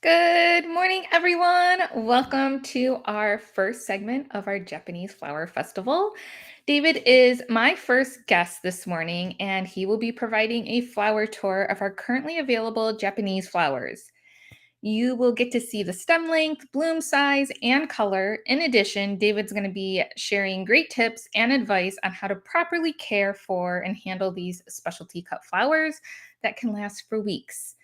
Good morning, everyone. Welcome to our first segment of our Japanese Flower Festival. David is my first guest this morning, and he will be providing a flower tour of our currently available Japanese flowers. You will get to see the stem length, bloom size, and color. In addition, David's going to be sharing great tips and advice on how to properly care for and handle these specialty cut flowers that can last for weeks.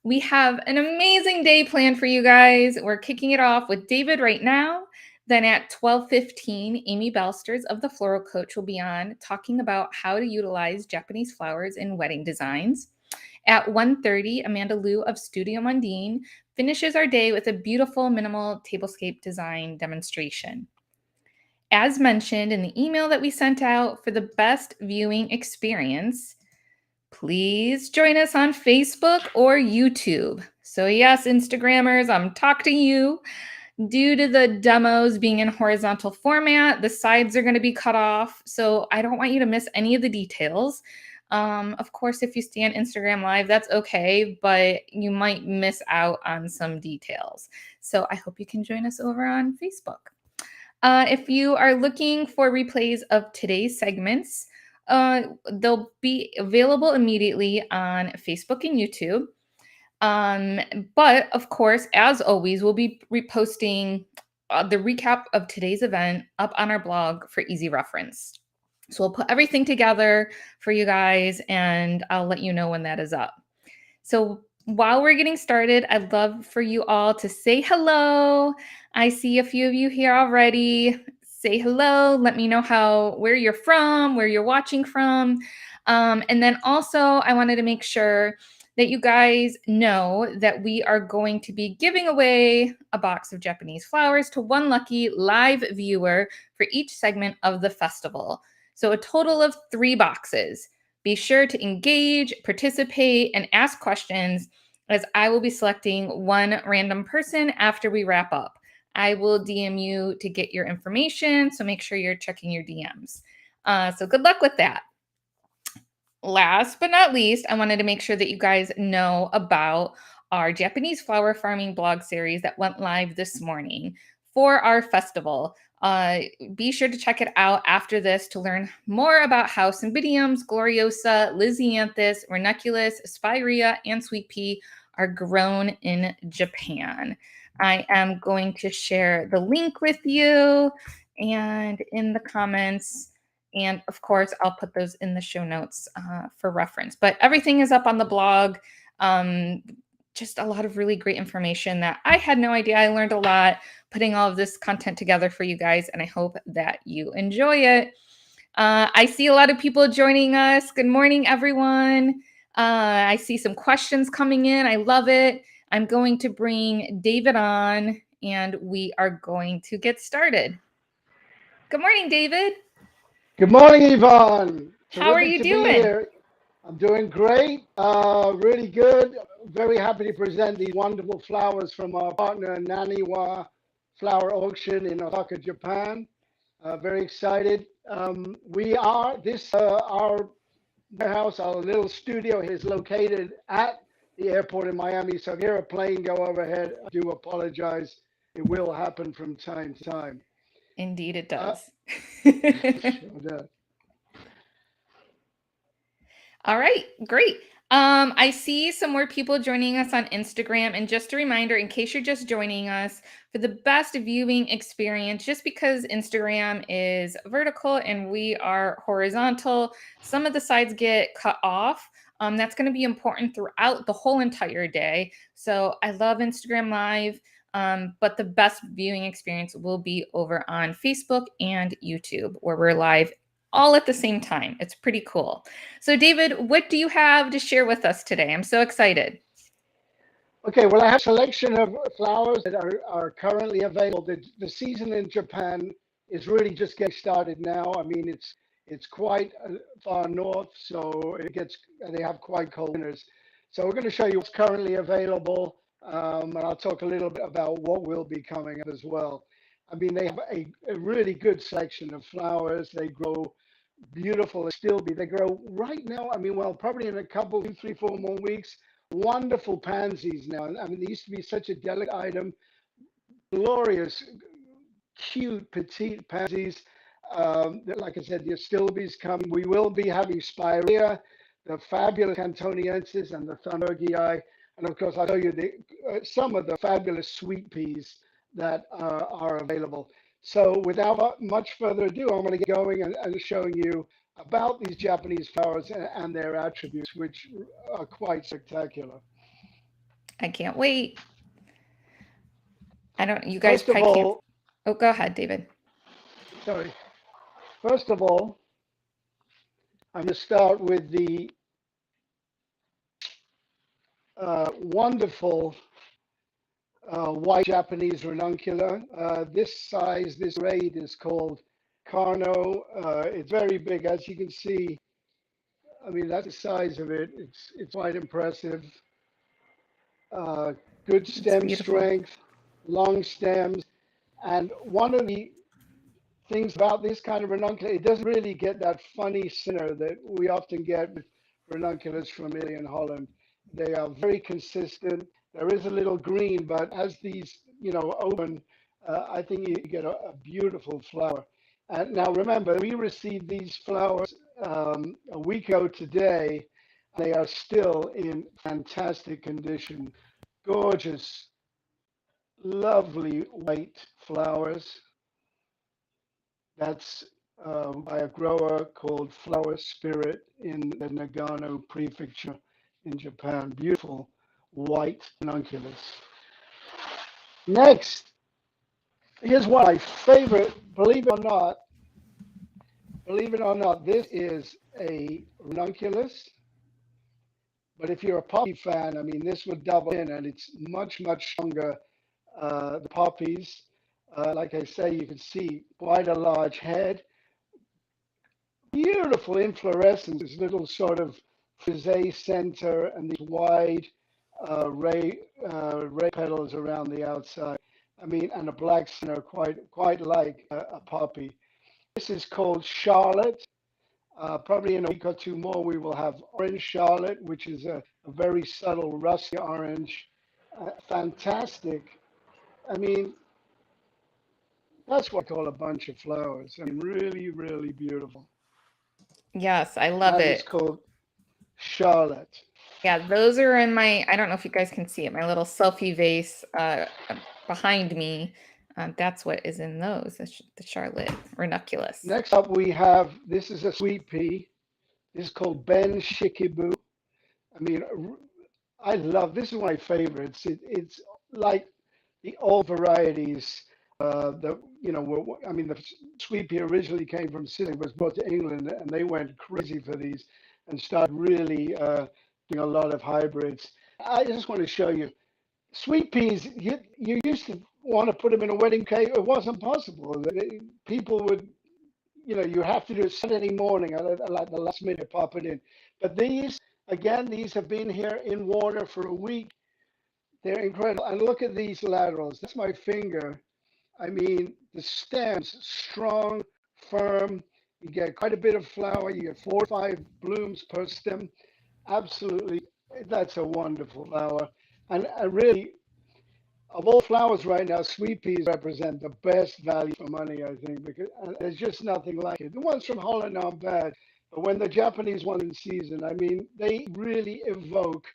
We have an amazing day planned for you guys. We're kicking it off with David right now. Then at 12:15, Amy Balsters of the Floral Coach will be on talking about how to utilize Japanese flowers in wedding designs. At 1:30, Amanda Liu of Studio Mundine finishes our day with a beautiful minimal tablescape design demonstration. As mentioned in the email that we sent out, for the best viewing experience, please join us on Facebook or YouTube. So yes, Instagrammers, I'm talking to you. Due to the demos being in horizontal format, the sides are going to be cut off. So I don't want you to miss any of the details. Of course, if you stay on Instagram Live, that's okay, but you might miss out on some details. So I hope you can join us over on Facebook. If you are looking for replays of today's segments, they'll be available immediately on Facebook and YouTube. But of course, as always, we'll be reposting the recap of today's event up on our blog for easy reference. So we'll put everything together for you guys, and I'll let you know when that is up. So while we're getting started, I'd love for you all to say hello. I see a few of you here already. Say hello. Let me know where you're from, where you're watching from. And then also, I wanted to make sure that you guys know that we are going to be giving away a box of Japanese flowers to one lucky live viewer for each segment of the festival. So a total of 3 boxes. Be sure to engage, participate, and ask questions, as I will be selecting one random person after we wrap up. I will DM you to get your information, so make sure you're checking your DMs. So good luck with that. Last but not least, I wanted to make sure that you guys know about our Japanese flower farming blog series that went live this morning for our festival. Be sure to check it out after this to learn more about how Cymbidiums, Gloriosa, Lianthus, Ranunculus, Spirea, and Sweet Pea are grown in Japan. I am going to share the link with you and in the comments. And of course, I'll put those in the show notes for reference. But everything is up on the blog. Just a lot of really great information that I had no idea. I learned a lot putting all of this content together for you guys, and I hope that you enjoy it. I see a lot of people joining us. Good morning, everyone. I see some questions coming in. I love it. I'm going to bring David on, and we are going to get started. Good morning, David. Good morning, Yvonne. How are Terrific you to be doing? here. I'm doing great, really good. Very happy to present these wonderful flowers from our partner Naniwa Flower Auction in Osaka, Japan. Very excited. Our warehouse, our little studio is located at the airport in Miami. So if you hear a plane go overhead, I do apologize. It will happen from time to time. Indeed, it Uh, does. sure does. All right, great. I see some more people joining us on Instagram. And just a reminder, in case you're just joining us, for the best viewing experience, just because Instagram is vertical and we are horizontal, some of the sides get cut off. That's going to be important throughout the whole entire day. So I love Instagram Live. But the best viewing experience will be over on Facebook and YouTube, where we're live all at the same time. It's pretty cool. So, David, what do you have to share with us today? I'm so excited. Okay, well, I have a selection of flowers that are currently available. The season in Japan is really just getting started now. I mean, it's quite far north, so they have quite cold winters. So we're going to show you what's currently available, and I'll talk a little bit about what will be coming up as well. I mean, they have a really good selection of flowers. They grow beautiful. They grow right now. I mean, well, probably in a couple, 2, 3, 4 more weeks. wonderful pansies now. I mean, they used to be such a delicate item. Glorious, cute, petite pansies. Like I said, the Astilbes coming. We will be having Spirea, the fabulous Cantonensis, and the Thunbergii. And of course, I'll show you some of the fabulous sweet peas that are available. So without much further ado, I'm going to get going and showing you about these Japanese flowers and their attributes, which are quite spectacular. I can't wait. You guys First of probably can't. all, Oh, go ahead, David. sorry. First of all, I'm going to start with the wonderful white Japanese ranuncular. This size, this grade is called Carno. It's very big, as you can see. I mean, that's the size of it. It's quite impressive. Uh, Good It's stem beautiful. strength, long stems, and one of the things about this kind of ranunculus, it doesn't really get that funny center that we often get with ranunculus from Italy and Holland. They are very consistent. There is a little green, but as these, open, I think you get a beautiful flower. Now, remember, we received these flowers a week ago today. They are still in fantastic condition. Gorgeous, lovely white flowers. That's by a grower called Flower Spirit in the Nagano Prefecture in Japan. Beautiful white ranunculus. Next, here's one of my favorite, believe it or not, this is a ranunculus. But if you're a poppy fan, I mean, this would double in and it's much, much stronger. The poppies, like I say, you can see quite a large head. Beautiful inflorescence, little sort of frisee center and these wide ray petals around the outside. I mean, and a black center, quite like a poppy. This is called Charlotte. Probably in a week or two more, we will have Orange Charlotte, which is a very subtle rusty orange. Fantastic. I mean, that's what I call a bunch of flowers. I mean, really, really beautiful. Yes, I love That is it. called Charlotte. Yeah, those are in my, I don't know if you guys can see it, my little selfie vase behind me. That's what is in those, the Charlotte ranunculus. Next up, we have this is a sweet pea. This is called Ben Shikibu. I mean, I love this is one of my favorites. It's like the old varieties that I mean, the sweet pea originally came from Sicily, was brought to England, and they went crazy for these and started really doing a lot of hybrids. I just want to show you sweet peas. You used to want to put them in a wedding cake. It wasn't possible. People would, you have to do it Saturday morning, like the last minute, pop it in. But these, again, these have been here in water for a week. They're incredible. And look at these laterals. That's my finger. I mean, the stems strong, firm. You get quite a bit of flower. You get 4 or 5 blooms per stem. Absolutely, that's a wonderful flower. And really, of all flowers right now, sweet peas represent the best value for money, I think, because there's just nothing like it. The ones from Holland aren't bad, but when the Japanese ones in season, I mean, they really evoke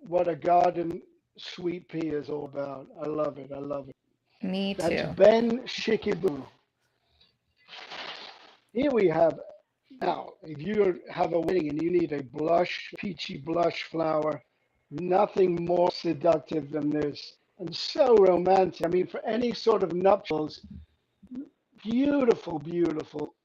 what a garden sweet pea is all about. I love it. I love it. Me That's too. Ben Shikibu. Here we have now, if you have a wedding and you need a blush, peachy blush flower, nothing more seductive than this. And so romantic. I mean, for any sort of nuptials, beautiful, beautiful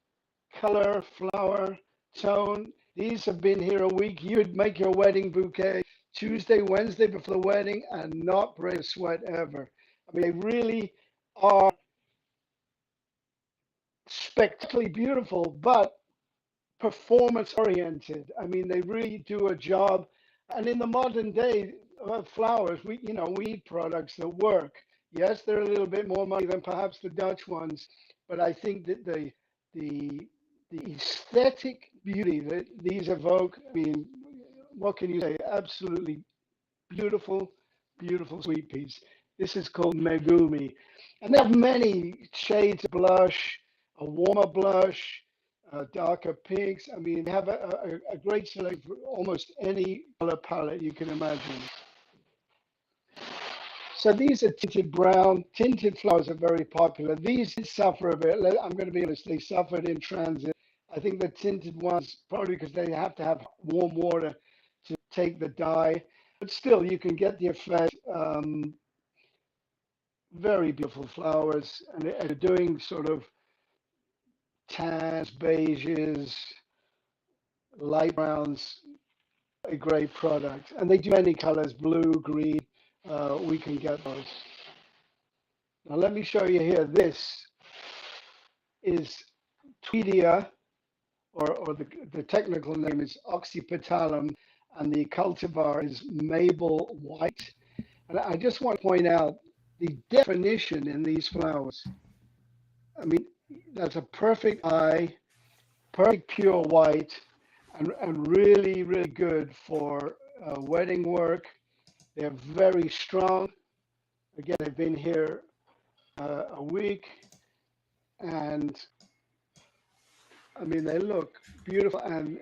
color, flower, tone. These have been here a week. You'd make your wedding bouquet Tuesday, Wednesday before the wedding and not break a sweat ever. I mean, they really are spectacularly beautiful, but performance oriented. I mean, they really do a job. And in the modern day flowers, we need products that work. Yes, they're a little bit more money than perhaps the Dutch ones, but I think that the the aesthetic beauty that these evoke, I mean, what can you say? Absolutely beautiful, beautiful sweet peas. This is called Megumi. And they have many shades of blush, a warmer blush, darker pinks. I mean, they have a great selection for almost any color palette you can imagine. So these are tinted brown. Tinted flowers are very popular. These did suffer a bit. I'm going to be honest, they suffered in transit. I think the tinted ones, probably because they have to have warm water to take the dye. But still, you can get the effect. Very beautiful flowers. And they're doing sort of tans, beiges, light browns, a great product. And they do many colors, blue, green. We can get those. Now let me show you here. This is Tweedia, or the technical name is Oxypetalum, and the cultivar is Maple White. And I just want to point out the definition in these flowers. I mean, that's a perfect eye, perfect pure white, and really, really good for wedding work. They're very strong. Again, they've been here a week, and I mean, they look beautiful, and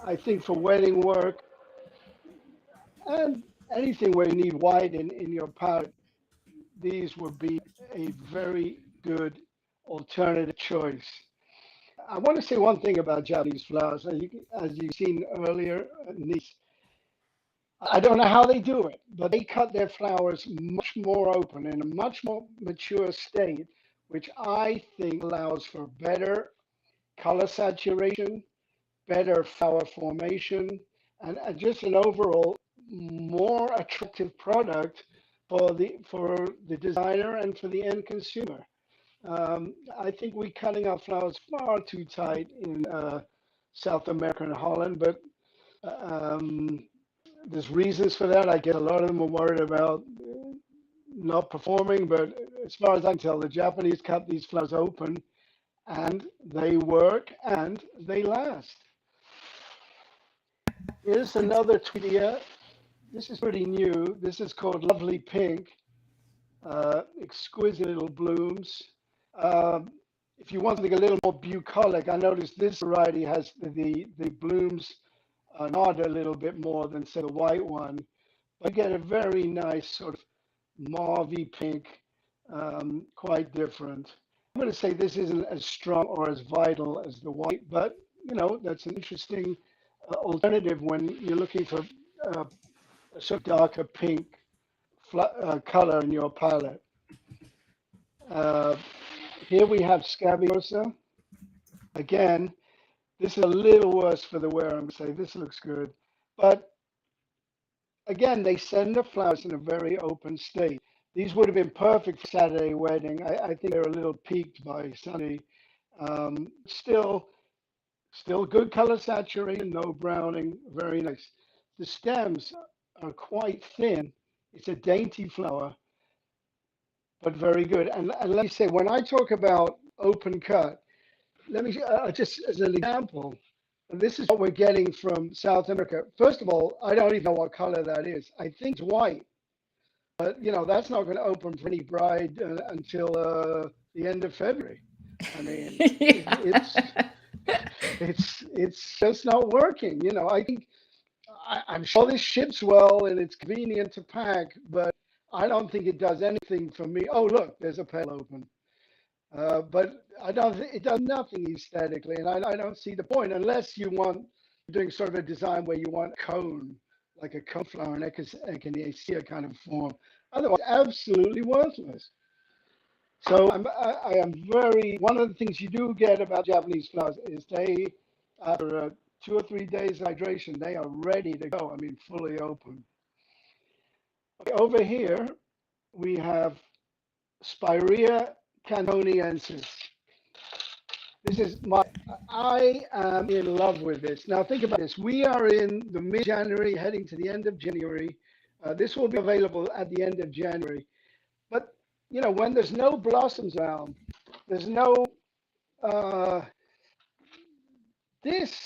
I think for wedding work and anything where you need white in your palette, these would be a very good alternative choice. I want to say one thing about Japanese flowers. As you've seen earlier, these, I don't know how they do it, but they cut their flowers much more open in a much more mature state, which I think allows for better color saturation, better flower formation, and just an overall more attractive product for the designer and for the end consumer. I think we're cutting our flowers far too tight in South America and Holland, but um, there's reasons for that. I guess a lot of them are worried about not performing, but as far as I can tell, the Japanese cut these flowers open and they work and they last. Here's another Tweedia. This is pretty new. This is called Lovely Pink. Exquisite little blooms. Um, if you want something a little more bucolic, I noticed this variety has the blooms nod a little bit more than say the white one. But you get a very nice sort of mauvey pink, quite different. I'm going to say this isn't as strong or as vital as the white, but you know that's an interesting alternative when you're looking for a sort of darker pink color in your palette. Uh, Here we have Scabiosa. Again, this is a little worse for the wear. I'm going to say this looks good. But again, they send the flowers in a very open state. These would have been perfect for Saturday wedding. I think they're a little peaked by Sunday. Still, still good color saturation, no browning, very nice. The stems are quite thin. It's a dainty flower, but very good. And let me say, when I talk about open cut, let me just as an example, this is what we're getting from South America. First of all, I don't even know what color that is. I think it's white, but you know that's not going to open for any bride until the end of February. I mean, Yeah. it's just not working. You know, I think I'm sure this ships well and it's convenient to pack, but I don't think it does anything for me. Oh, look, there's a petal open. But I don't. It does nothing aesthetically, and I don't see the point unless you want doing sort of a design where you want a cone, like a cone flower, an echinacea kind of form. Otherwise, absolutely worthless. So I am very. One of the things you do get about Japanese flowers is they, after 2 or 3 days hydration, they are ready to go. I mean, fully open. Okay, over here we have Spirea Cantonensis. This is my, I am in love with this. Now think about this. We are in the mid-January, heading to the end of January. This will be available at the end of January. But, you know, when there's no blossoms around, there's no, uh, this,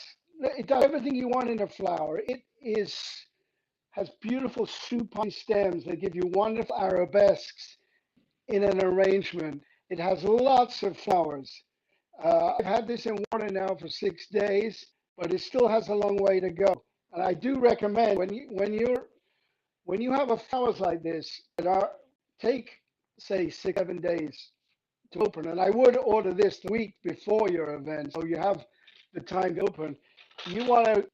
it does everything you want in a flower. It is has beautiful supine stems that give you wonderful arabesques in an arrangement. It has lots of flowers. I've had this in water now for 6 days, but it still has a long way to go. And I do recommend when you have a flowers like this that are take say 6 7 days to open, and I would order this the week before your event, so you have the time to open. You want to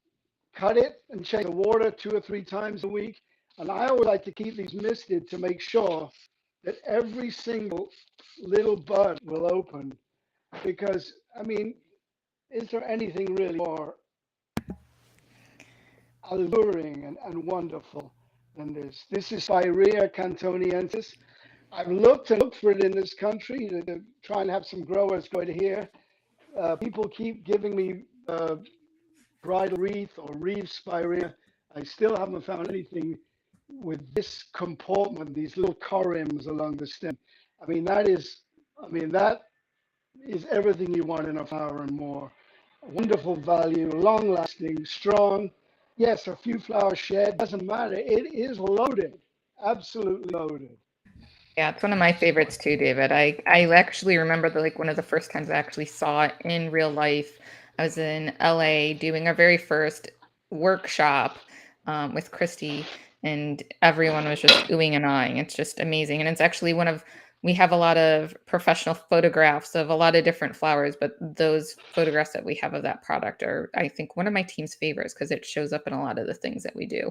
cut it and change the water 2 or 3 times a week. And I always like to keep these misted to make sure that every single little bud will open. Because, I mean, is there anything really more alluring and wonderful than this? This is Spirea Cantonensis. I've looked and looked for it in this country to try and have some growers go to here. People keep giving me bridal wreath or wreath spirea. I still haven't found anything with this comportment, these little corymbs along the stem. That is everything you want in a flower and more. Wonderful value, long lasting, strong. Yes, a few flowers shed, doesn't matter. It is loaded, absolutely loaded. Yeah, it's one of my favorites too, David. I actually remember like one of the first times I actually saw it in real life. I was in LA doing our very first workshop with Christy, and everyone was just oohing and ahhing. It's just amazing, and it's actually we have a lot of professional photographs of a lot of different flowers, but those photographs that we have of that product are, I think, one of my team's favorites because it shows up in a lot of the things that we do.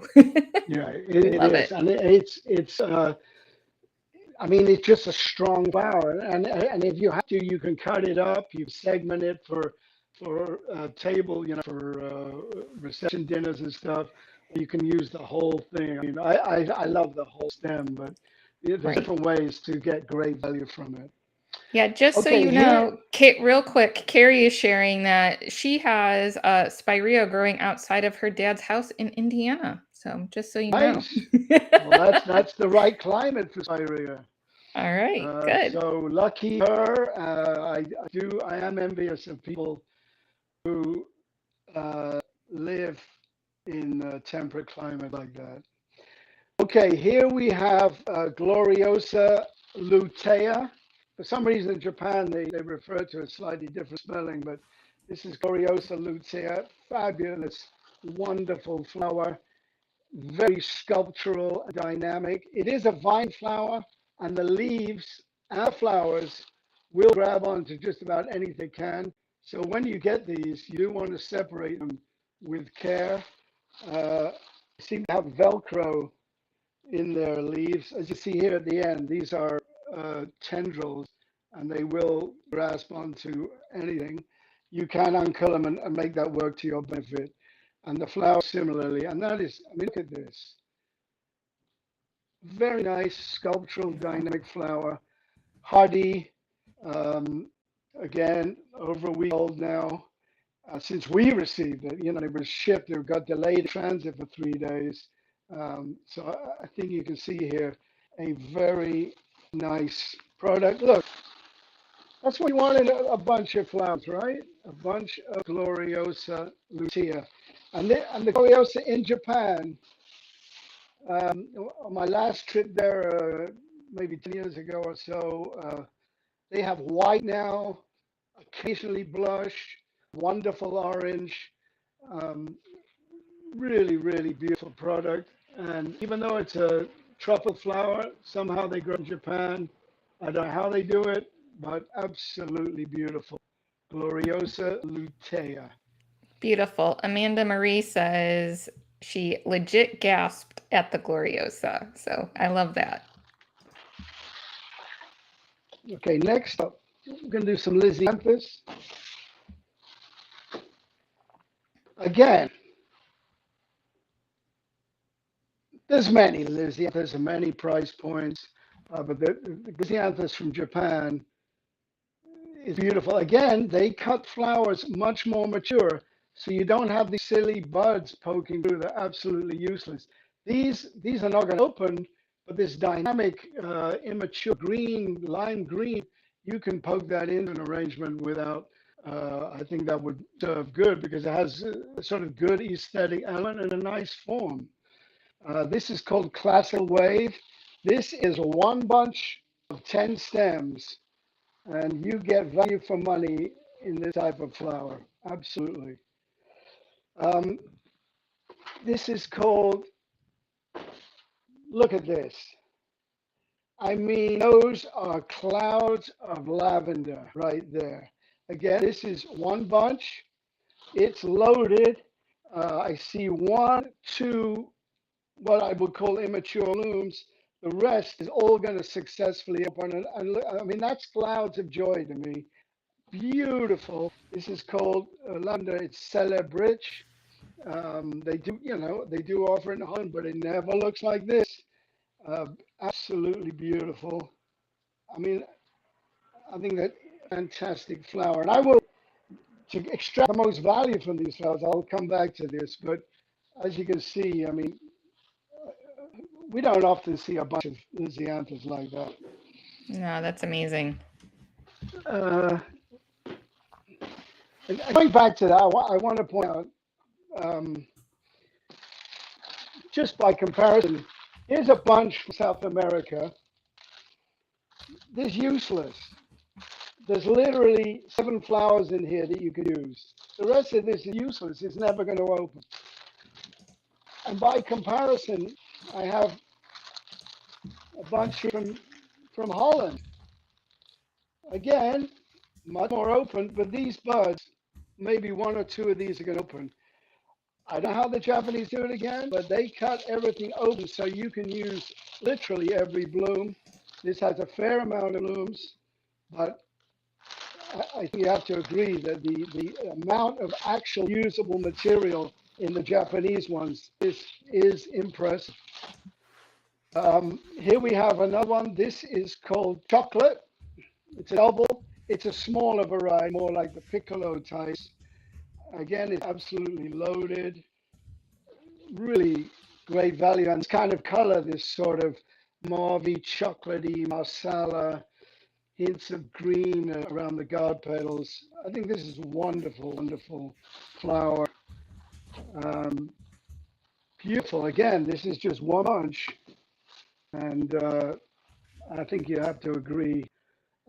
Yeah, We it love is, it. and it's just a strong flower, and if you have to, you can cut it up. You segment it for table, for reception dinners and stuff. You can use the whole thing. I mean, I love the whole stem, but there's Right. different ways to get great value from it. Yeah, just so Okay, you here, know, real quick, Carrie is sharing that she has Spirea growing outside of her dad's house in Indiana. So just so you know. nice. Well, that's the right climate for Spirea. All right, good. So lucky her. I am envious of people who live in a temperate climate like that. Okay, here we have Gloriosa Lutea. For some reason in Japan, they refer to a slightly different spelling, but this is Gloriosa Lutea. Fabulous, wonderful flower, very sculptural, dynamic. It is a vine flower, and the leaves and flowers will grab onto just about anything they can. So when you get these, you do want to separate them with care. They seem to have Velcro in their leaves. As you see here at the end, these are tendrils, and they will grasp onto anything. You can uncurl them and make that work to your benefit. And the flowers similarly. And that is, I mean, look at this. Very nice sculptural Beautiful. dynamic flower. Hardy, um, again, over a week old now. Since we received it, it was shipped. It got delayed in transit for 3 days. So I think you can see here a very nice product. Look, that's what you want in a bunch of flowers, right? A bunch of Gloriosa Lutea. And the Gloriosa in Japan, on my last trip there, maybe 10 years ago or so, they have white now, occasionally blush, wonderful orange. Um, Really, really beautiful product. And even though it's a truffle flower, somehow they grow in Japan. I don't know how they do it, but absolutely beautiful. Gloriosa lutea. Beautiful. Amanda Marie says she legit gasped at the Gloriosa. So I love that. Okay, next up, we're going to do some Lianthus. Again, there's many Lianthus and many price points, but the Lianthus from Japan is beautiful. Again, they cut flowers much more mature, so you don't have these silly buds poking through. They're absolutely useless. These are not going to open, but this dynamic, immature green, lime green, you can poke that into an arrangement without. I think that would serve good because it has a sort of good aesthetic element and a nice form. This is called Classical Wave. This is one bunch of 10 stems, and you get value for money in this type of flower. Absolutely. Um, this is called, look at this. I mean, those are clouds of lavender right there. Again, this is one bunch. It's loaded. I see one, two, what I would call immature blooms. The rest is all going to successfully open. And I mean, that's clouds of joy to me. Beautiful. This is called lavender. It's celebrich. They do, they do offer it in Holland, but it never looks like this. Uh, Absolutely beautiful. I mean, I think that fantastic flower. And I will, to extract the most value from these flowers, I'll come back to this. But as you can see, I mean, we don't often see a bunch of Lianthus like that. No, that's amazing. Uh, and going back to that, I want to point out, um, just by comparison, here's a bunch from South America. This is useless. There's literally 7 flowers in here that you could use. The rest of this is useless. It's never going to open. And by comparison, I have a bunch from Holland. Again, much more open, but these buds, maybe 1 or 2 of these are going to open. I don't know how the Japanese do it again, but they cut everything open so you can use literally every bloom. This has a fair amount of blooms, but I think you have to agree that the amount of actual usable material in the Japanese ones is impressive. Here we have another one. This is called chocolate. It's a double. It's a smaller variety, more like the piccolo types. Again, it's absolutely loaded. Really great value. And this kind of color, this sort of mauvey, chocolatey, marsala, hints of green around the guard petals. I think this is wonderful, wonderful flower. Um, Beautiful. Again, this is just one bunch. And I think you have to agree,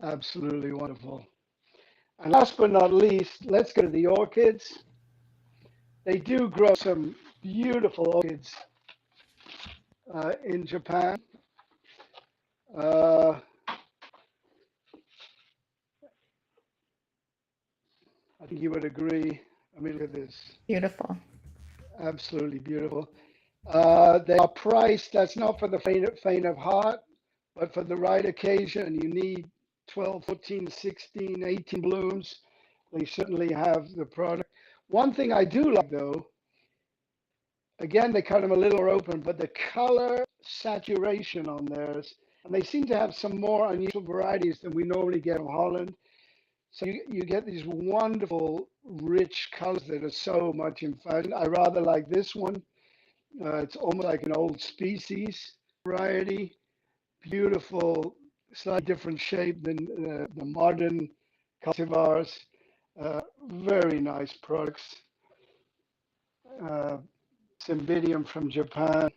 absolutely wonderful. And last but not least, let's go to the orchids. They do grow some beautiful orchids in Japan. Uh, I think you would agree. I mean, look at this. Beautiful. Absolutely beautiful. They are priced, that's not for the faint of heart, but for the right occasion. You need 12, 14, 16, 18 blooms. They certainly have the product. One thing I do like, though, again, they cut them a little more open, but the color saturation on theirs, and they seem to have some more unusual varieties than we normally get from Holland. So you get these wonderful, rich colors that are so much in fashion. I rather like this one. It's almost like an old species variety. Beautiful, slightly different shape than the modern cultivars. Very nice products. Uh, Cymbidium from Japan.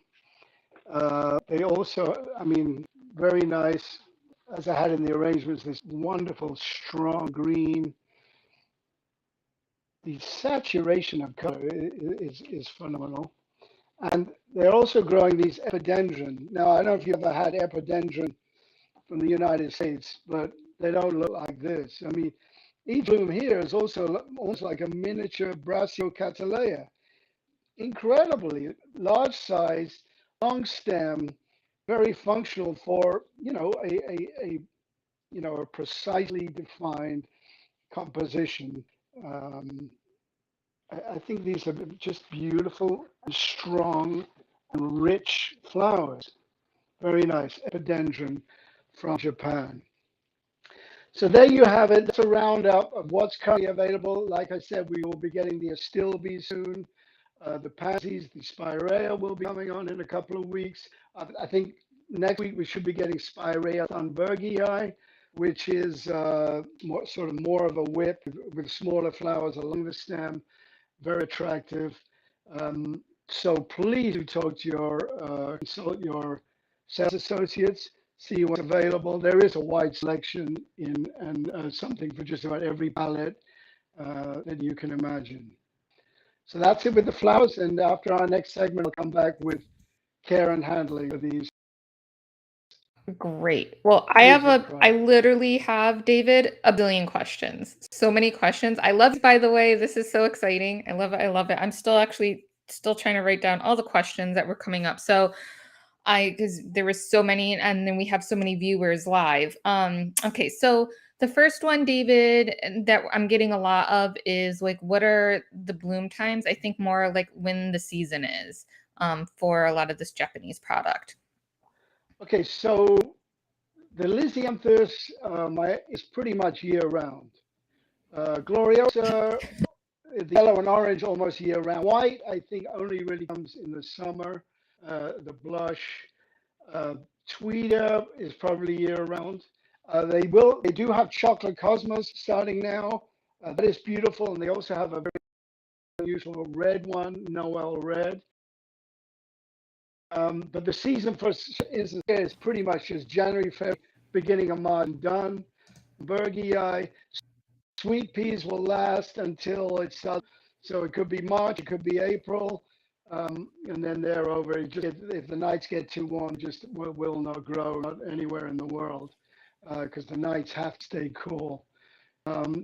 They also, I mean, very nice. As I had in the arrangements, this wonderful, strong green. The saturation of color is phenomenal. And they're also growing these epidendron. Now, I don't know if you ever had epidendron from the United States, but they don't look like this. I mean, each bloom here is also almost like a miniature Brachycattleya. Incredibly large size, long stem, very functional for, a precisely defined composition. Um, I think these are just beautiful and strong and rich flowers. Very nice. Epidendron from Japan. So there you have it. That's a roundup of what's currently available. Like I said, we will be getting the Astilbe soon. The pansies, the Spirea will be coming on in a couple of weeks. I think next week we should be getting Spirea thunbergii, which is more of a whip with smaller flowers along the stem. Very attractive. Um, So please do talk to consult your sales associates, see what's available. There is a wide selection and something for just about every palette that you can imagine. So that's it with the flowers. And after our next segment, I'll come back with care and handling of these Great. Well, exquisite I products. literally have, David, a billion questions. So many questions. I love, by the way, this is so exciting. I love it. I love it. I'm still trying to write down all the questions that were coming up. So because there was so many, and then we have so many viewers live. Okay, so the first one, David, that I'm getting a lot of is like, what are the bloom times? I think more like when the season is for a lot of this Japanese product. Okay, so the Lianthus is pretty much year round. Gloriosa, the yellow and orange almost year round. White, I think, only really comes in the summer. The blush, uh, Tweedia is probably year round. They do have chocolate cosmos starting now. That is beautiful, and they also have a very unusual red one, Noel red. But the season for is pretty much just January, February, beginning of March, done. Bergii, sweet peas will last until it's so it could be March, it could be April, and then they're over. If the nights get too warm, just will not grow not anywhere in the world because the nights have to stay cool.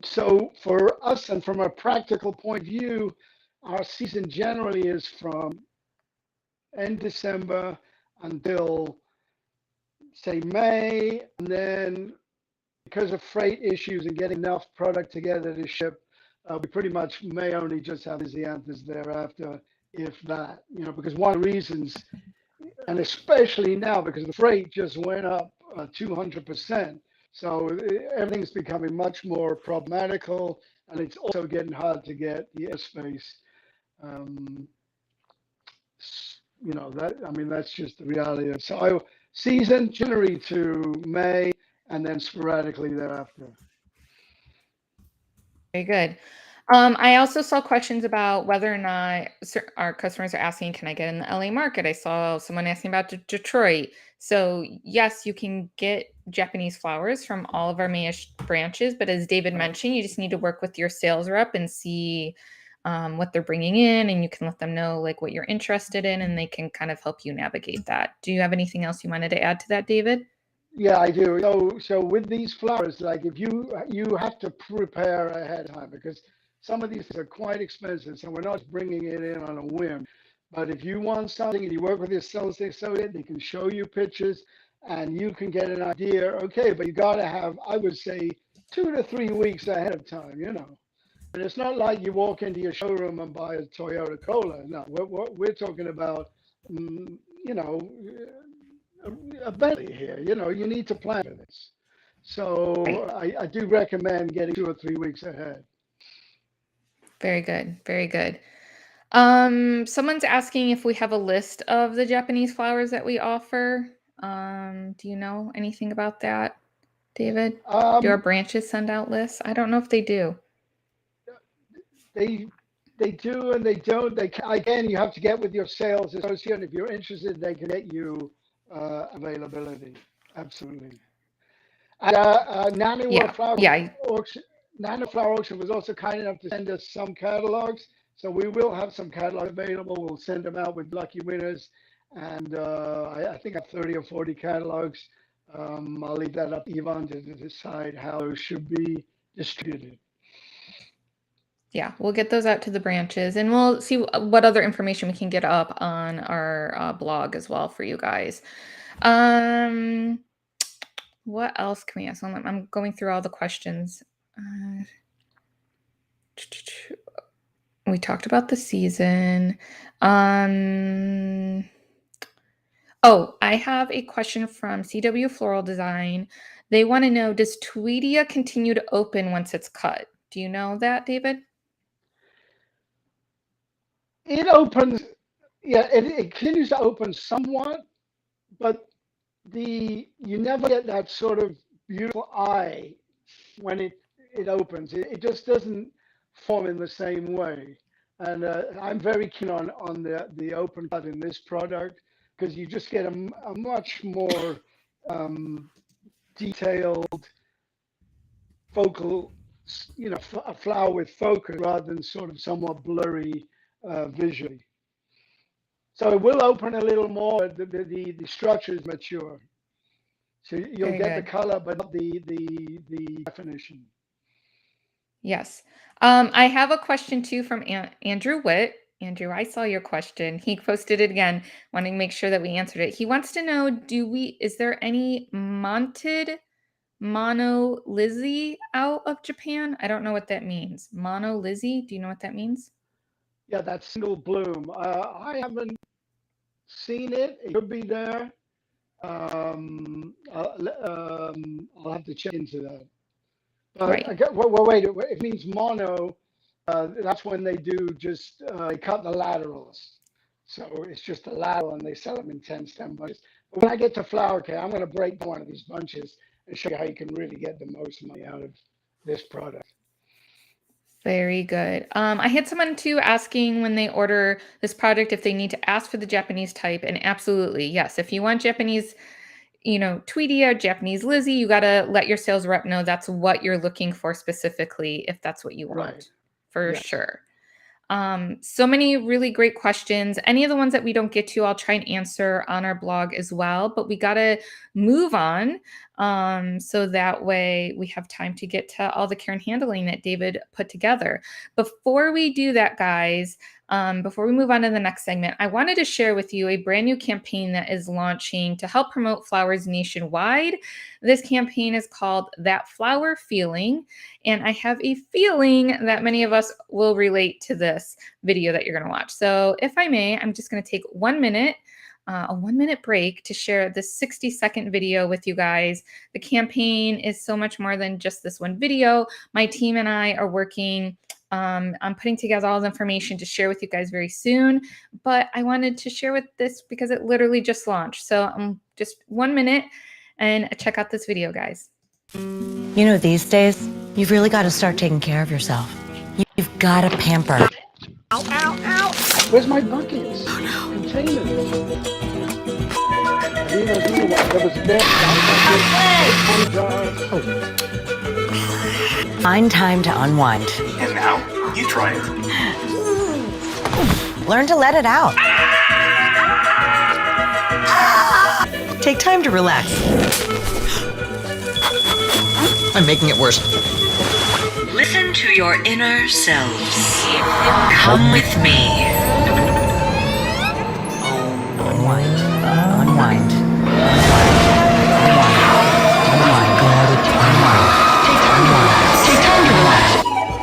So for us and from a practical point of view, our season generally is from end December until say May, and then because of freight issues and getting enough product together to ship, we pretty much may only just have Lianthus thereafter, if that, because one of the reasons, and especially now because the freight just went up 200%. So everything's becoming much more problematical, and it's also getting hard to get the airspace. Um, that I mean that's just the reality of so season January to May, and then sporadically thereafter. Very good. I also saw questions about whether or not our customers are asking, can I get in the LA market? I saw someone asking about Detroit. So, yes, you can get Japanese flowers from all of our main branches. But as David mentioned, you just need to work with your sales rep and see what they're bringing in. And you can let them know like what you're interested in, and they can kind of help you navigate that. Do you have anything else you wanted to add to that, David? Yeah, I do. So with these flowers, like if you have to prepare ahead of time because some of these are quite expensive, so we're not bringing it in on a whim. But if you want something and you work with your sales associate, they can show you pictures and you can get an idea. Okay, but you got to have, I would say, 2 to 3 weeks ahead of time. And it's not like you walk into your showroom and buy a Toyota Corolla. No, we're talking about, mm, you know, a Bentley here. You need to plan for this. Right. So I do recommend getting 2 or 3 weeks ahead. Very good. Very good. Someone's asking if we have a list of the Japanese flowers that we offer. Do you know anything about that, David? Do our Um, branches send out lists? I don't know if they do. they they do and they don't. Again, you have to get with your sales associate. And if you're interested, they can get you availability. Absolutely. And Yeah. Yeah. Auction, Nano Flower Auction was also kind enough to send us some catalogs. So we will have some catalogs available. We'll send them out with lucky winners. And I think I have 30 or 40 catalogs. I'll leave that up to Yvonne to decide how those should be distributed. Yeah. We'll get those out to the branches, and we'll see what other information we can get up on our blog as well for you guys. Um, what else can we ask? I'm going through all the questions. Uh, we talked about the season. Um, oh, I have a question from CW Floral Design. They want to know, does Tweedia continue to open once it's cut? Do you know that, David? It opens, yeah, it continues to open somewhat, but you never get that sort of beautiful eye when it opens. It just doesn't form in the same way. And I'm very keen on the open cut in this product because you just get a much more um, detailed focal, a flower with focus rather than sort of somewhat blurry visually. So it will open a little more. The structure is mature, so you'll Very get the good. color, but not the definition. Yes. I have a question too from Andrew Witt. Andrew, I saw your question. He posted it again, wanting to make sure that we answered it. He wants to know, is there any mounted Mono Lizzie out of Japan? I don't know what that means. Mono Lizzie, do you know what that means? Yeah, that single bloom. I haven't seen it. It could be there. I'll have to check into that. But Right. well, wait. It means mono. That's when they do just they cut the laterals. So it's just a lateral, and they sell them in 10 stem bunches. But when I get to flower care, I'm going to break one of these bunches and show you how you can really get the most money out of this product. Very good. I had someone too asking when they order this product if they need to ask for the Japanese type, and absolutely, yes. If you want Japanese, Tweedia, Japanese Lizzie, you got to let your sales rep know that's what you're looking for specifically, if that's what you Right. want, for Yes. sure. So many really great questions. Any of the ones that we don't get to, I'll try and answer on our blog as well. But we got to move on so that way we have time to get to all the care and handling that David put together. Before we do that, guys, before we move on to the next segment, I wanted to share with you a brand new campaign that is launching to help promote flowers nationwide. This campaign is called That Flower Feeling. And I have a feeling that many of us will relate to this video that you're going to watch. So, if I may, I'm just going to take 1 minute, a 1 minute break to share this 60-second video with you guys. The campaign is so much more than just this one video. My team and I are working on putting together all the information to share with you guys very soon. But I wanted to share with this because it literally just launched. So, just 1 minute and check out this video, guys. You know, these days, you've really got to start taking care of yourself. You've got to pamper. Ow, ow, ow! Where's my buckets? Containers. There was there. Find time to unwind. And now, you try it. Learn to let it out. Take time to relax. I'm making it worse. Listen to your inner selves. Come with me. Unwind. Unwind.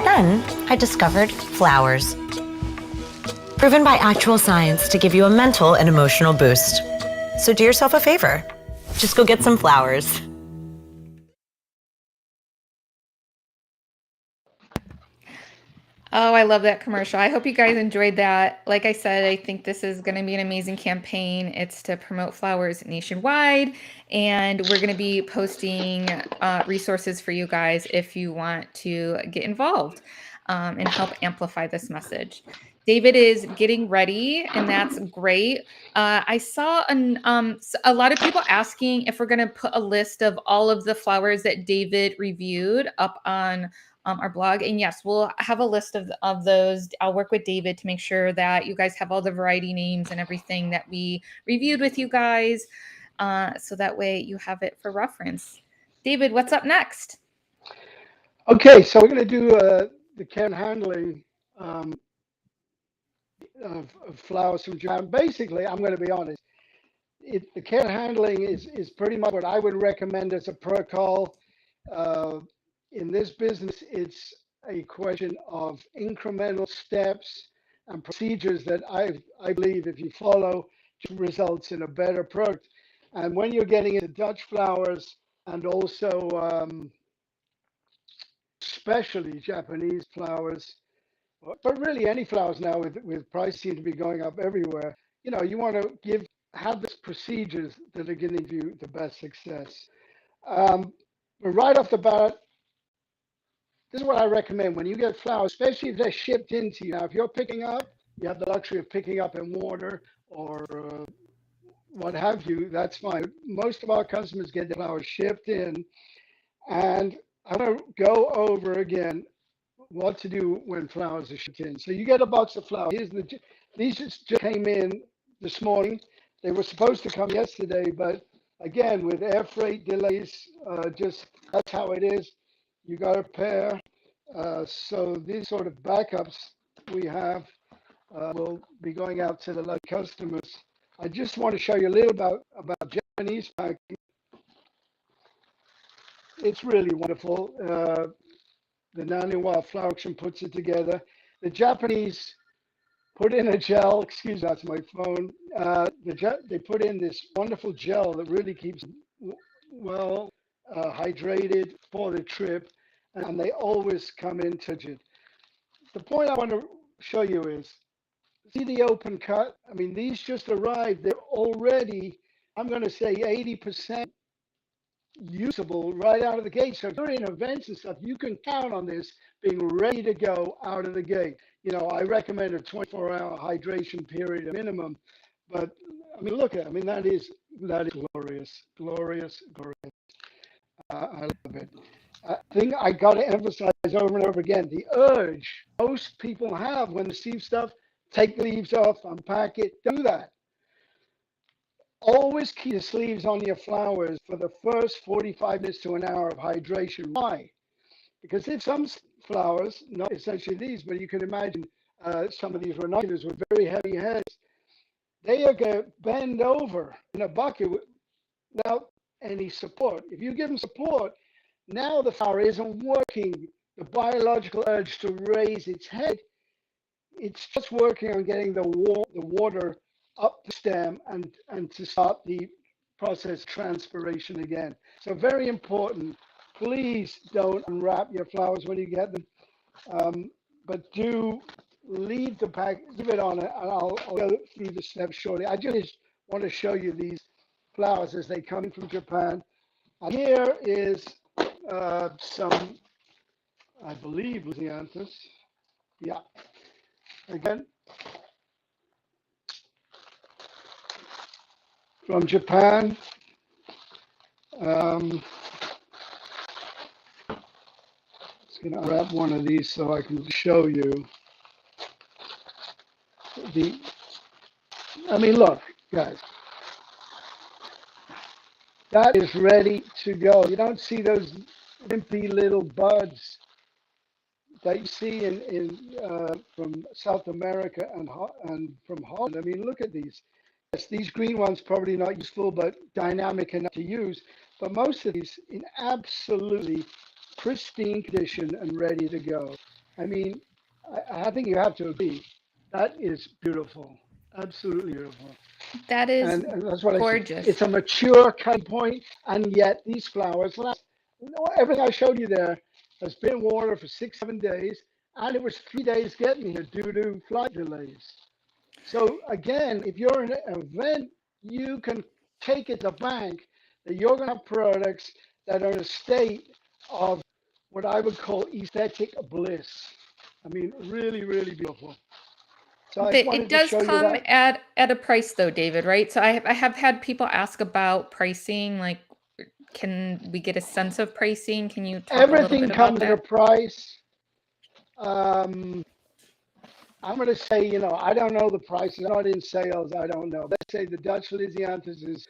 Then I discovered flowers. Proven by actual science to give you a mental and emotional boost. So do yourself a favor. Just go get some flowers. Oh, I love that commercial. I hope you guys enjoyed that. Like I said, I think this is going to be an amazing campaign. It's to promote flowers nationwide, and we're going to be posting resources for you guys if you want to get involved and help amplify this message. David is getting ready, and that's great. I saw a lot of people asking if we're going to put a list of all of the flowers that David reviewed up on our blog. And yes, we'll have a list of those. I'll work with David to make sure that you guys have all the variety names and everything that we reviewed with you guys. So that way you have it for reference. David, what's up next? Okay, so we're going to do the care and handling of flowers from Japan. Basically, I'm going to be honest. The care and handling is pretty much what I would recommend as a protocol. In this business, it's a question of incremental steps and procedures that I believe if you follow results in a better product. And when you're getting into Dutch flowers and also especially Japanese flowers, but really any flowers now with prices seem to be going up everywhere. You want to have these procedures that are going to give you the best success. But right off the bat, this is what I recommend when you get flowers, especially if they're shipped into you. Now, if you're picking up, you have the luxury of picking up in water or what have you, that's fine. Most of our customers get the flowers shipped in, and I'm going to go over again what to do when flowers are shipped in. So you get a box of flowers. These just came in this morning. They were supposed to come yesterday, but again, with air freight delays, just that's how it is. You got a pair. So these sort of backups we have will be going out to the local customers. I just want to show you a little about Japanese packing. It's really wonderful. The Naniwa Flower Auction puts it together. The Japanese put in a gel, excuse me, that's my phone. They put in this wonderful gel that really keeps well hydrated for the trip, and they always come in turgid. The point I want to show you is, see the open cut? I mean, these just arrived. They're already, I'm going to say 80% usable right out of the gate. So if you're in events and stuff, you can count on this being ready to go out of the gate. You know, I recommend a 24-hour hydration period minimum. But I mean, look at it. I mean, that is glorious, glorious, glorious. I love it. I think I got to emphasize over and over again the urge most people have when they receive stuff: take the leaves off, unpack it. Do that. Always keep the sleeves on your flowers for the first 45 minutes to an hour of hydration. Why? Because if some flowers, not essentially these, but you can imagine some of these ranunculars with very heavy heads, they are going to bend over in a bucket without any support. If you give them support, now the flower isn't working the biological urge to raise its head. It's just working on getting the water up the stem and to start the process transpiration again. So very important. Please don't unwrap your flowers when you get them, but do leave the pack, leave it on it, and I'll go through the steps shortly. I just want to show you these flowers as they come in from Japan. And here is some, I believe, Lianthus. Yeah. Again, from Japan. Just gonna grab one of these so I can show you the. I mean, look, guys, that is ready to go. You don't see those wimpy little buds that you see from South America and from Holland. I mean, look at these. Yes, these green ones probably not useful, but dynamic enough to use. But most of these in absolutely pristine condition and ready to go. I mean, I think you have to agree. That is beautiful. Absolutely beautiful. That is and that's what gorgeous. I say. It's a mature cut point, and yet these flowers last. Everything I showed you there has been in water for 6-7 days, and it was 3 days getting here due to flight delays. So again, if you're in an event, you can take it to bank that you're going to have products that are in a state of what I would call aesthetic bliss. I mean, really, really beautiful. So it does come at a price though, David, right? So I have had people ask about pricing, like, can we get a sense of pricing? Can you talk Everything a little bit comes about at a that? price. I'm going to say, you know, I don't know the prices. I'm not in sales. I don't know. Let's say the Dutch Lianthus is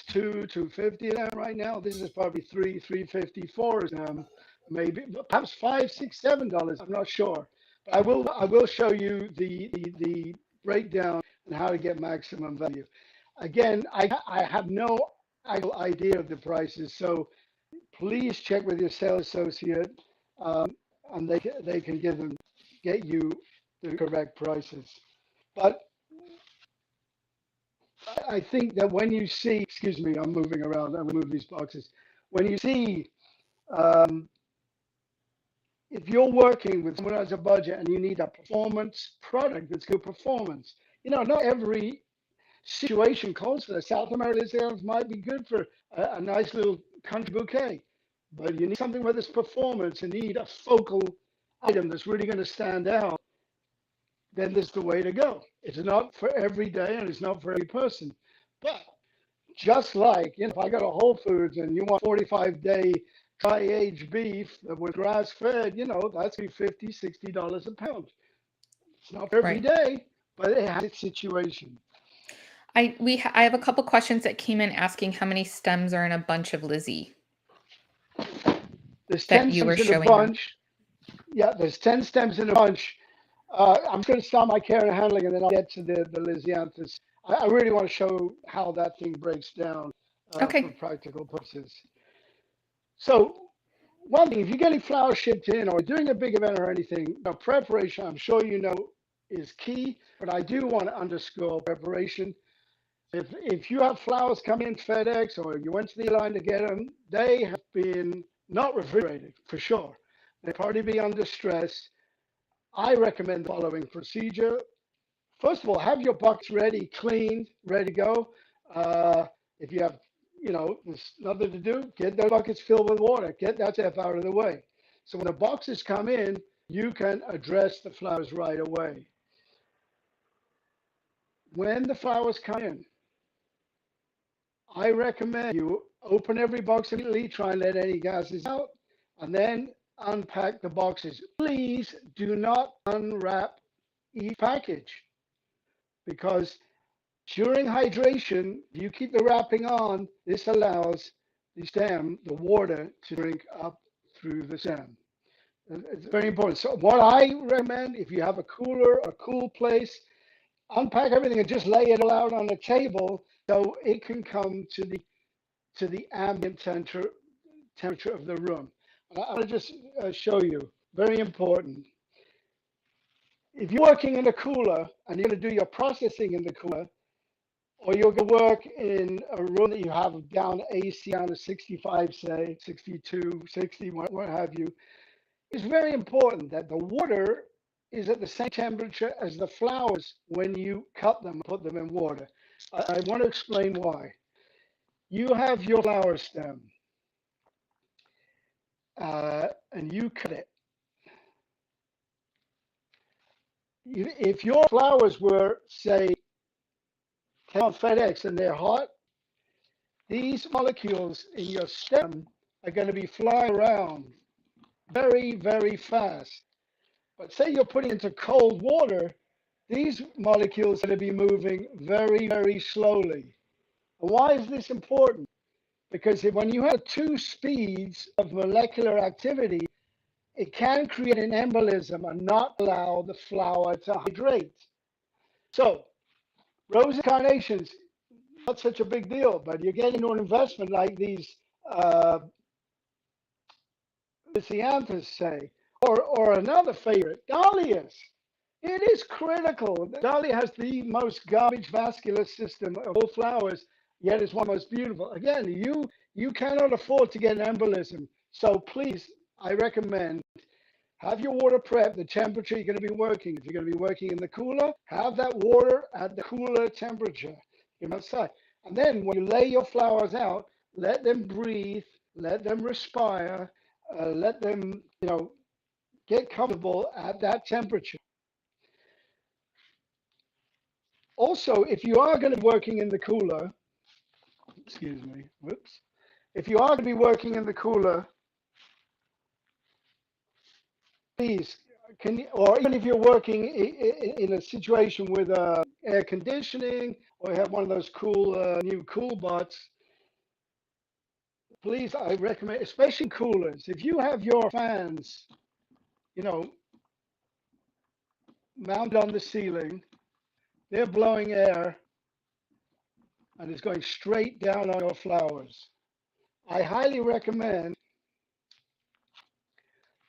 $250 right now. This is probably $350, $4, maybe perhaps $5, $6, $7. I'm not sure. But I will show you the breakdown and how to get maximum value. Again, I have no idea of the prices, so please check with your sales associate, and they can get you the correct prices. But I think that when you see, excuse me, I'm moving around, I'm gonna move these boxes. When you see, if you're working with someone who has a budget and you need a performance product that's good performance, you know, not every situation calls for that. South American might be good for a nice little country bouquet. but you need something with this performance and need a focal item that's really going to stand out, then this is the way to go. It's not for every day and it's not for every person. But just like, if I go to Whole Foods and you want 45-day dry aged beef that was grass fed, that's be $50, $60 a pound. It's not for every day, but it has its situation. I have a couple questions that came in asking how many stems are in a bunch of Lizzie. There's that 10 you were stems in a showing bunch. Yeah, there's 10 stems in a bunch. I'm going to start my care and handling, and then I'll get to the Lianthus. I really want to show how that thing breaks down for practical purposes. So one thing, if you're getting flowers shipped in or doing a big event or anything, preparation, I'm sure you know, is key, but I do want to underscore preparation. If you have flowers come in FedEx or you went to the line to get them, they have been not refrigerated for sure. They'll probably be under stress. I recommend the following procedure. First of all, have your box ready, cleaned, ready to go. If you have, there's nothing to do, get those buckets filled with water. Get that stuff out of the way. So when the boxes come in, you can address the flowers right away. When the flowers come in, I recommend you open every box immediately, try and let any gases out, and then unpack the boxes. Please do not unwrap each package, because during hydration, you keep the wrapping on, this allows the stem, the water, to drink up through the stem. It's very important. So what I recommend, if you have a cooler, a cool place, unpack everything and just lay it all out on the table so it can come to the ambient temperature of the room. I want to just show you, very important. If you're working in a cooler and you're going to do your processing in the cooler, or you're going to work in a room that you have down AC on a 65, say, 62, 60, what have you, it's very important that the water is at the same temperature as the flowers when you cut them, put them in water. I want to explain why. You have your flower stem, and you cut it. If your flowers were, say, on FedEx and they're hot, these molecules in your stem are going to be flying around very, very fast. But say you're putting into cold water, these molecules are going to be moving very, very slowly. And why is this important? Because when you have two speeds of molecular activity, it can create an embolism and not allow the flower to hydrate. So, roses, carnations, not such a big deal, but you're getting into an investment like these Lianthus, say, or another favorite, dahlias. It is critical. Dahlia has the most garbage vascular system of all flowers, yet it's one of the most beautiful. Again, you cannot afford to get an embolism. So please, I recommend have your water prep, the temperature you're going to be working. If you're going to be working in the cooler, have that water at the cooler temperature outside. And then when you lay your flowers out, let them breathe, let them respire, let them, get comfortable at that temperature. Also, if you are going to be working in the cooler, excuse me, whoops. If you are going to be working in the cooler, please, or even if you're working in a situation with air conditioning, or you have one of those cool new cool bots, please, I recommend, especially coolers, if you have your fans, mounted on the ceiling, they're blowing air and it's going straight down on your flowers. I highly recommend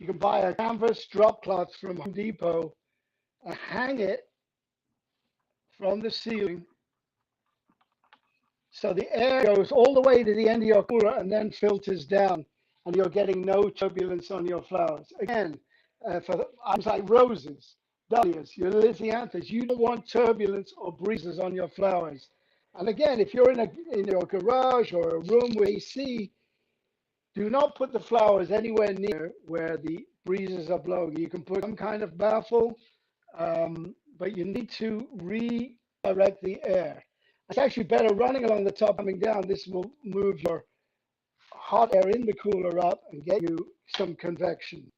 you can buy a canvas drop cloth from Home Depot and hang it from the ceiling so the air goes all the way to the end of your cooler and then filters down, and you're getting no turbulence on your flowers. Again, for items like roses, dahlias, your Lianthus, you don't want turbulence or breezes on your flowers. And again, if you're in your garage or a room where you see, Do not put the flowers anywhere near where the breezes are blowing. You can put some kind of baffle, but you need to redirect the air. It's actually better running along the top, coming down. This will move your hot air in the cooler up and get you some convection.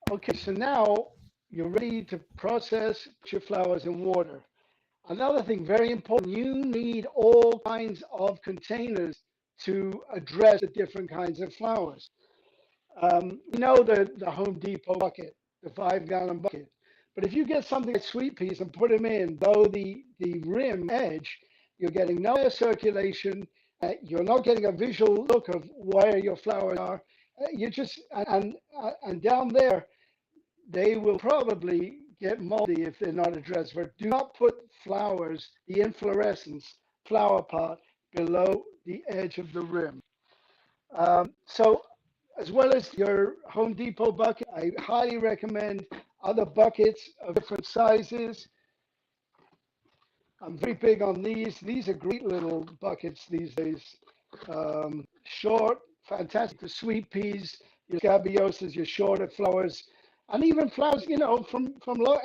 Okay, so now you're ready to process your flowers in water. Another thing very important, you need all kinds of containers to address the different kinds of flowers. You know the Home Depot bucket, the 5-gallon bucket. But if you get something like sweet peas and put them in, though the rim edge, you're getting no air circulation. You're not getting a visual look of where your flowers are. You just and down there, they will probably get moldy if they're not addressed. But do not put flowers, the inflorescence flower pot, below the edge of the rim. So as well as your Home Depot bucket, I highly recommend other buckets of different sizes. I'm very big on these. These are great little buckets these days. Short, fantastic for sweet peas, your scabiosas, your shorter flowers, and even flowers, you know, from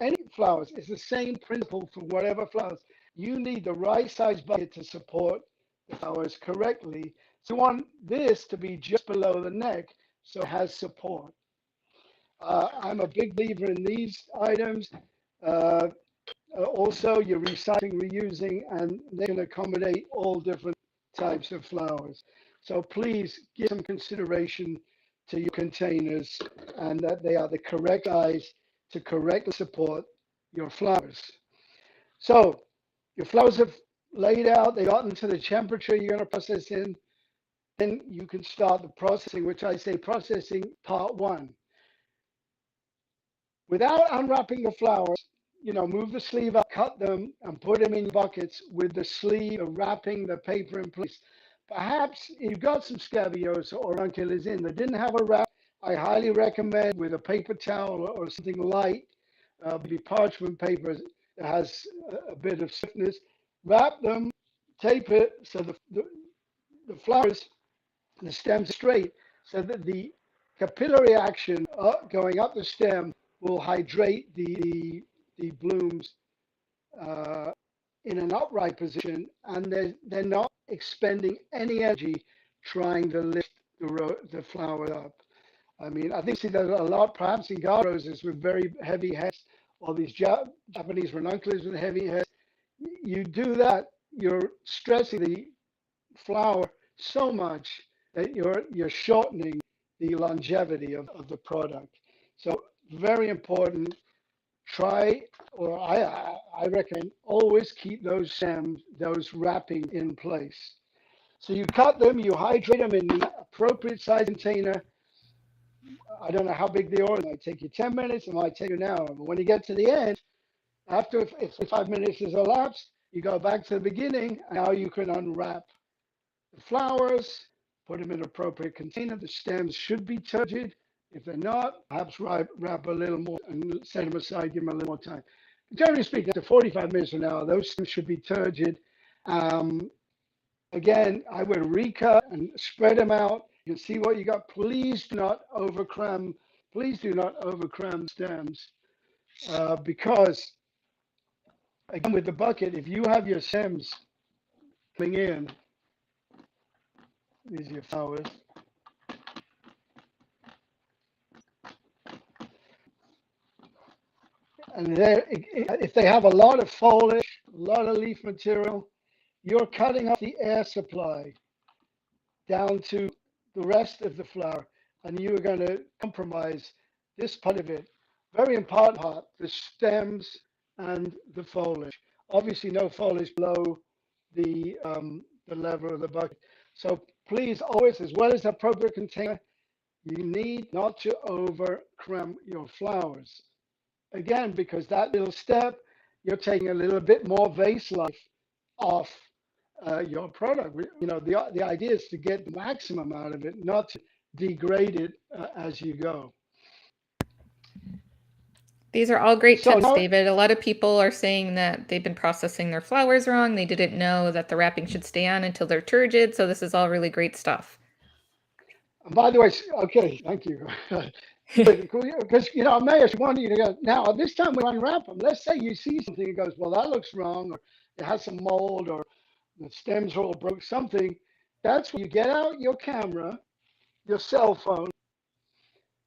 any flowers. It's the same principle for whatever flowers. You need the right size bucket to support the flowers correctly. So you want this to be just below the neck so it has support. I'm a big believer in these items. Also, you're recycling, reusing, and they can accommodate all different types of flowers. So please give some consideration to your containers and that they are the correct size to correctly support your flowers. So your flowers have laid out, they got into the temperature you're going to process in. Then you can start the processing, which I say processing part 1. Without unwrapping the flowers, you know, move the sleeve up, cut them, and put them in buckets with the sleeve wrapping the paper in place. Perhaps if you've got some Scabiosa or Ranunculars in that didn't have a wrap, I highly recommend with a paper towel or something light, maybe parchment paper that has a bit of stiffness, wrap them, tape it so the flowers, the stems straight, so that the capillary action going up the stem will hydrate the blooms in an upright position, and they're not expending any energy trying to lift the flower up. I mean, I think see that a lot, perhaps in guard roses with very heavy heads, or these Japanese ranunculars with heavy heads. You do that, you're stressing the flower so much that you're shortening the longevity of the product. So very important. Try, or I recommend, always keep those stems, those wrapping in place. So you cut them, you hydrate them in the appropriate size container. I don't know how big they are. It might take you 10 minutes, it might take you an hour. But when you get to the end, after 5 minutes has elapsed, you go back to the beginning, and now you can unwrap the flowers, put them in an appropriate container. The stems should be turgid. If they're not, perhaps wrap a little more and set them aside, give them a little more time. Generally speaking, after 45 minutes an hour, those stems should be turgid. Again, I would recut and spread them out. You can see what you got. Please do not overcram. Please do not overcram stems because, again, with the bucket, if you have your stems coming in, these are your flowers. And if they have a lot of foliage, a lot of leaf material, you're cutting off the air supply down to the rest of the flower, and you're going to compromise this part of it. Very important part, the stems and the foliage. Obviously, no foliage below the level of the bucket. So please, always, as well as the appropriate container, you need not to overcram your flowers. Again, because that little step, you're taking a little bit more vase life off your product. You know, the idea is to get the maximum out of it, not to degrade it as you go. These are all great So tips, now- David. A lot of people are saying that they've been processing their flowers wrong. They didn't know that the wrapping should stay on until they're turgid. So this is all really great stuff. By the way, okay, thank you. Because, you know, I may actually want you to go, now, this time we unwrap them. Let's say you see something that goes, well, that looks wrong, or it has some mold, or the stems are all broke, something. That's when you get out your camera, your cell phone,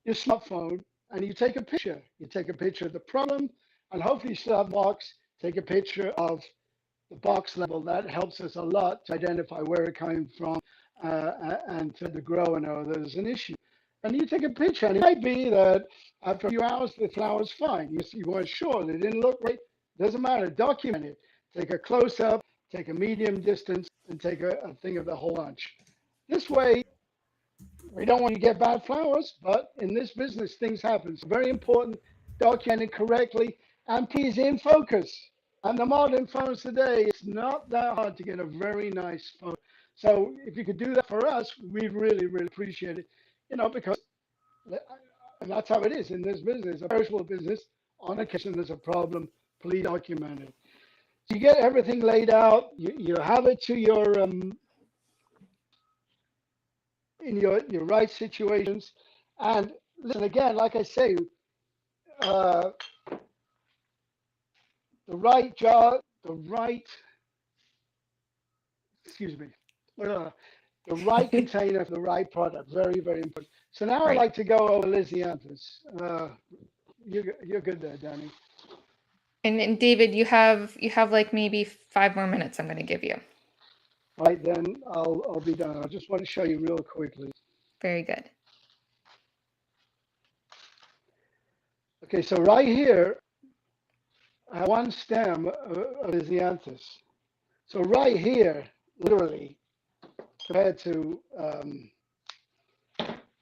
your smartphone, and you take a picture. You take a picture of the problem, and hopefully you still have box. Take a picture of the box level. That helps us a lot to identify where it came from and to the grower know there's an issue. And you take a picture, and it might be that after a few hours the flower's fine. You weren't sure, they didn't look right. Doesn't matter. Document it. Take a close up, take a medium distance, and take a thing of the whole bunch. This way, we don't want to get bad flowers, but in this business, things happen. It's very important, document it correctly, and please in focus. And the modern phones today, it's not that hard to get a very nice photo. So if you could do that for us, we'd really, really appreciate it. You know, because and that's how it is in this business, a perishable business. On occasion, there's a problem. Please document it. So you get everything laid out. You have it to your in your right situations. And listen, again, like I say, the right job, excuse me, the right container for the right product. Very, very important. So now I'd like to go over Lianthus. You're good there, Danny. And David, you have like maybe 5 more minutes I'm going to give you. Right, then I'll be done. I just want to show you real quickly. Very good. Okay, so right here, I have one stem of Lianthus. So right here, literally, compared to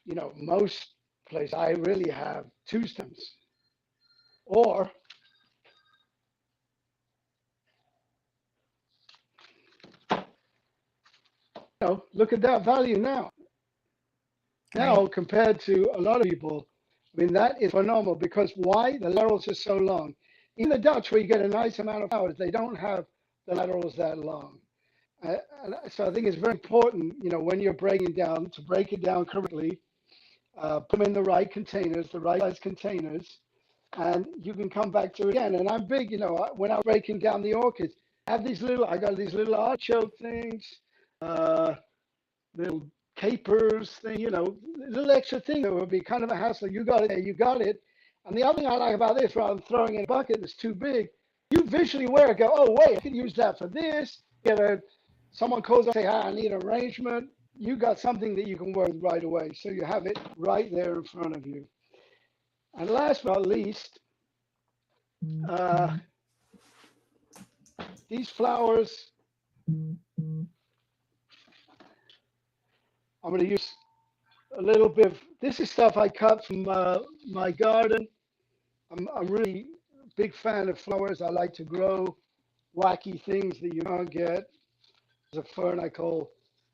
you know, most places, I really have 2 stems. Or you know, look at that value now. Now, Right. compared to a lot of people, I mean, that is phenomenal because why? The laterals are so long. In the Dutch, where you get a nice amount of flowers, they don't have the laterals that long. So I think it's very important, you know, when you're breaking down, to break it down correctly, put them in the right containers, the right size containers, and you can come back to it again. And I'm big, you know, when I'm breaking down the orchids, I got these little artichoke things, little capers thing, you know, little extra thing that would be kind of a hassle. You got it there, you got it. And the other thing I like about this, rather than throwing in a bucket that's too big, you visually wear it, go, oh, wait, I can use that for this. Someone calls up and say, I need an arrangement. You got something that you can work with right away. So you have it right there in front of you. And last but not least, these flowers, I'm going to use a little bit of, this is stuff I cut from my garden. I'm really a big fan of flowers. I like to grow wacky things that you can't get. There's a fern I call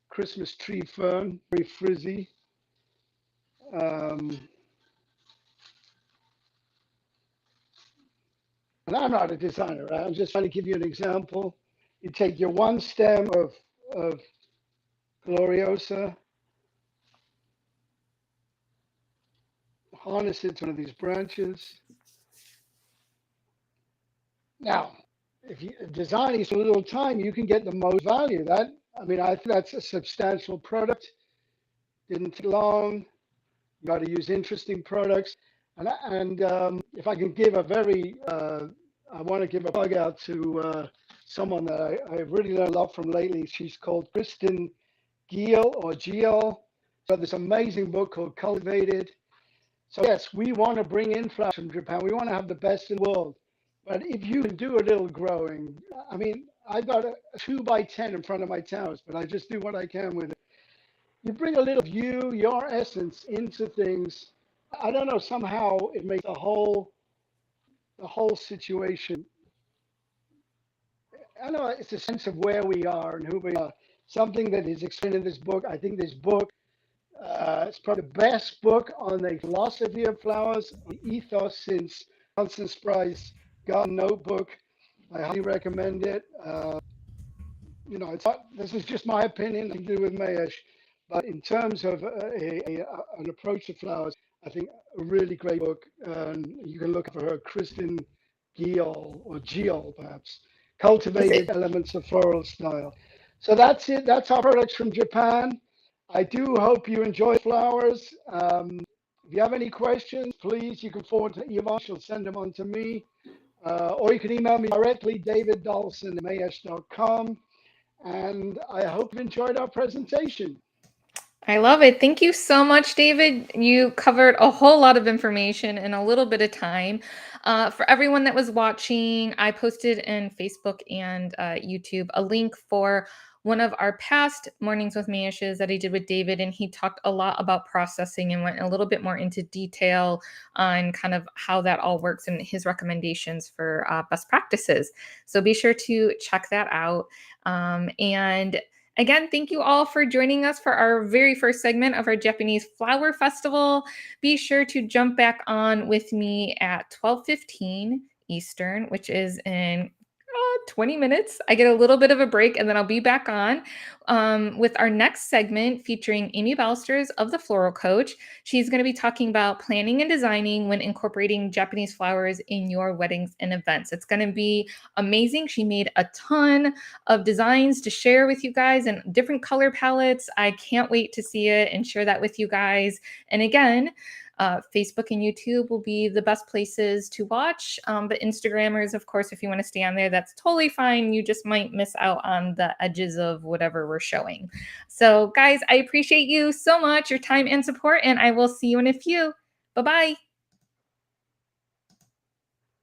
Christmas tree fern, very frizzy. And I'm not a designer, right? I'm just trying to give you an example. You take your one stem of Gloriosa, harness it to one of these branches. Now, if you design these a little time, you can get the most value. I think that's a substantial product. Didn't take long. You got to use interesting products. And if I can give I want to give a bug out to someone that I've really learned a lot from lately. She's called Kristen Giel or Giel. So this amazing book called Cultivated. So yes, we want to bring in flowers from Japan. We want to have the best in the world. But if you can do a little growing, I mean, I've got a 2x10 in front of my towers, but I just do what I can with it. You bring a little of you, your essence into things. I don't know, somehow it makes the whole situation. I don't know, it's a sense of where we are and who we are. Something that is explained in this book. I think this book, it's probably the best book on the philosophy of flowers, the ethos since Johnson's Price Garden Notebook. I highly recommend it. It's not, this is just my opinion, nothing to do with Mayesh, but in terms of an approach to flowers, I think a really great book. You can look for her, Kristen Giel, or Giel perhaps, Cultivated Elements of Floral Style. So that's it. That's our products from Japan. I do hope you enjoy flowers. If you have any questions, please, you can forward to Yvonne. She'll send them on to me. Or you can email me directly, david.dahlson@mayesh.com. And I hope you enjoyed our presentation. I love it. Thank you so much, David. You covered a whole lot of information in a little bit of time. For everyone that was watching, I posted in Facebook and YouTube a link for one of our past Mornings with Mayeshes that I did with David, and he talked a lot about processing and went a little bit more into detail on kind of how that all works and his recommendations for best practices. So be sure to check that out. And again, thank you all for joining us for our very first segment of our Japanese Flower Festival. Be sure to jump back on with me at 12:15 Eastern, which is in 20 minutes. I get a little bit of a break and then I'll be back on with our next segment featuring Amy Balsters of the Floral Coach. She's going to be talking about planning and designing when incorporating Japanese flowers in your weddings and events. It's going to be amazing. She made a ton of designs to share with you guys and different color palettes. I can't wait to see it and share that with you guys. And again, Facebook and YouTube will be the best places to watch. But Instagrammers, of course, if you want to stay on there, that's totally fine. You just might miss out on the edges of whatever we're showing. So guys, I appreciate you so much, your time and support, and I will see you in a few. Bye-bye.